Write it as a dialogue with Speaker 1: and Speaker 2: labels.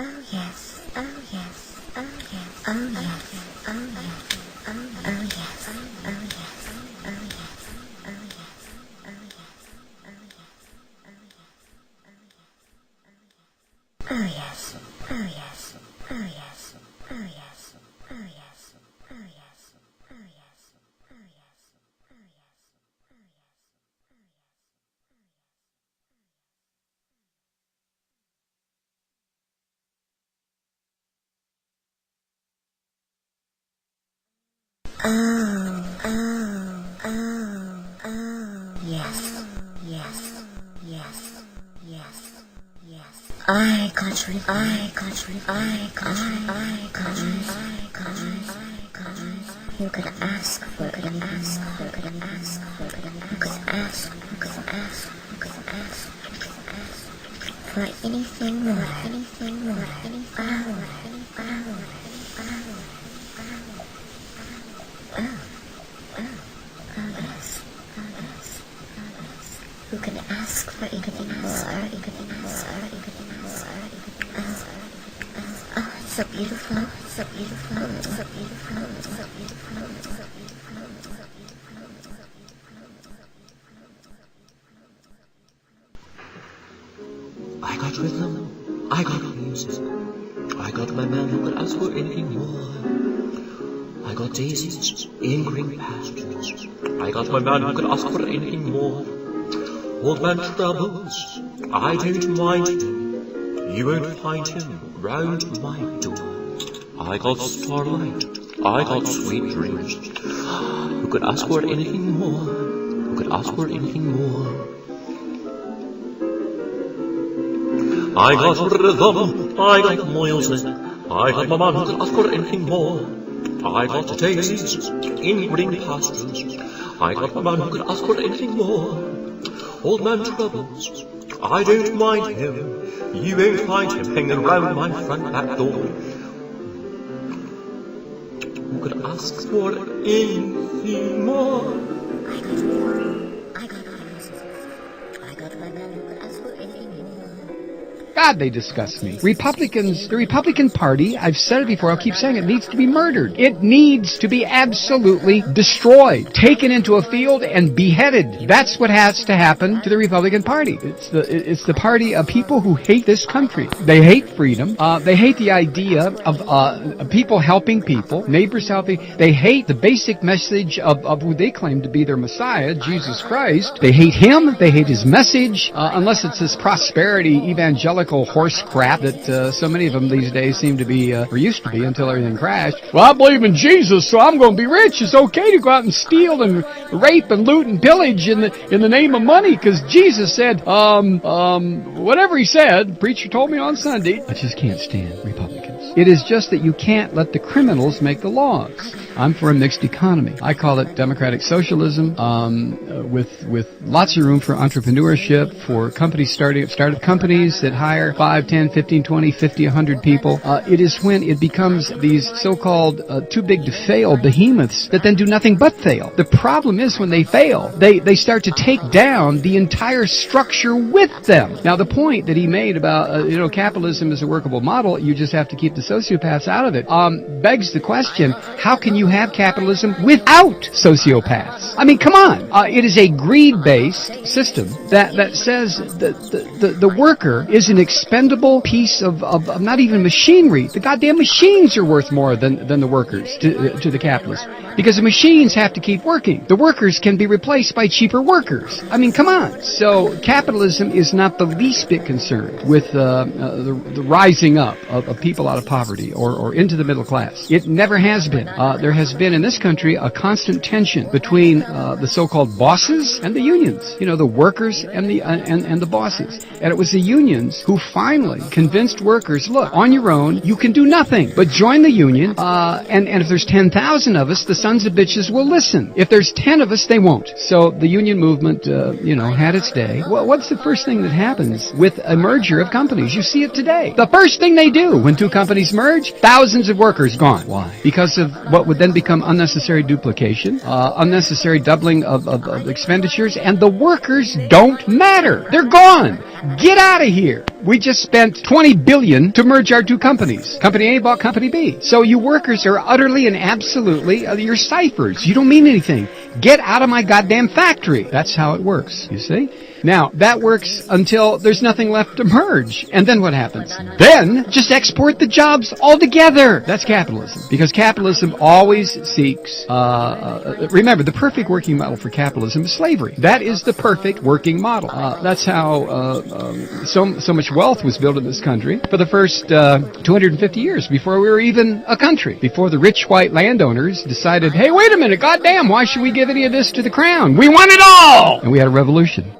Speaker 1: You could ask for anything more, You could ask for anything more, it's so beautiful, it's so beautiful, it's so beautiful, it's so beautiful, it's so beautiful.
Speaker 2: I got rhythm, I got music, I got my man who could ask for anything more. I got daisies in green pastures, I got my man who could ask for anything more. Old man troubles, I don't mind him, you won't find him round my door. I got starlight, I got sweet dreams, who could ask for anything more, who could ask for anything more. I got rhythm, I got music, I got my man who could ask for anything more. I got daisies in green pastures, I got my man who could ask for anything more. Old man troubles, I don't mind him, you won't find him hanging round my front back door. Who could ask for anything more?
Speaker 1: I got my man who could ask for anything more.
Speaker 3: God, they disgust me. Republicans, the Republican Party, I've said it before, I'll keep saying it, needs to be murdered. It needs to be absolutely destroyed, taken into a field and beheaded. That's what has to happen to the Republican Party. It's the party of people who hate this country. They hate freedom. They hate the idea of people helping people, neighbors helping. They hate the basic message of who they claim to be their Messiah, Jesus Christ. They hate him. They hate his message, unless it's this prosperity evangelical horse crap that so many of them these days seem to be, or used to be until everything crashed. Well, I believe in Jesus, so I'm going to be rich. It's okay to go out and steal and rape and loot and pillage in the name of money, because Jesus said, whatever he said, the preacher told me on Sunday. I just can't stand Republicans. It is just that you can't let the criminals make the laws. I'm for a mixed economy. I call it democratic socialism, with lots of room for entrepreneurship, for companies startup companies that hire 5, 10, 15, 20, 50, 100 people. It is when it becomes these so-called too big to fail behemoths that then do nothing but fail. The problem is when they fail, they start to take down the entire structure with them. Now, the point that he made about, capitalism is a workable model, you just have to keep the sociopaths out of it, begs the question, how can you have capitalism without sociopaths? I mean, come on. It is a greed-based system that says the worker is an expendable piece of not even machinery. The goddamn machines are worth more than the workers to the capitalists, because the machines have to keep working. The workers can be replaced by cheaper workers. I mean, come on. So capitalism is not the least bit concerned with the rising up of people out of poverty or into the middle class. It never has been. There has been in this country a constant tension between the so-called bosses and the unions. The workers and the bosses. And it was the unions who finally convinced workers, look, on your own, you can do nothing but join the union, and if there's 10,000 of us, the sons of bitches will listen. If there's 10 of us, they won't. So the union movement, had its day. Well, what's the first thing that happens with a merger of companies? You see it today. The first thing they do when two companies merge, thousands of workers gone. Why? Because of what would then become unnecessary duplication, unnecessary doubling of expenditures, and the workers don't matter. They're gone. Get out of here. We just spent $20 billion to merge our two companies. Company A bought Company B. So you workers are utterly and absolutely, you're ciphers. You don't mean anything. Get out of my goddamn factory. That's how it works, you see? Now, that works until there's nothing left to merge. And then what happens? Then, just export the jobs altogether. That's capitalism. Because capitalism always seeks, remember, the perfect working model for capitalism is slavery. That is the perfect working model. That's how so much wealth was built in this country for the first 250 years before we were even a country. Before the rich white landowners decided, hey, wait a minute, goddamn, why should we give any of this to the crown? We want it all! And we had a revolution.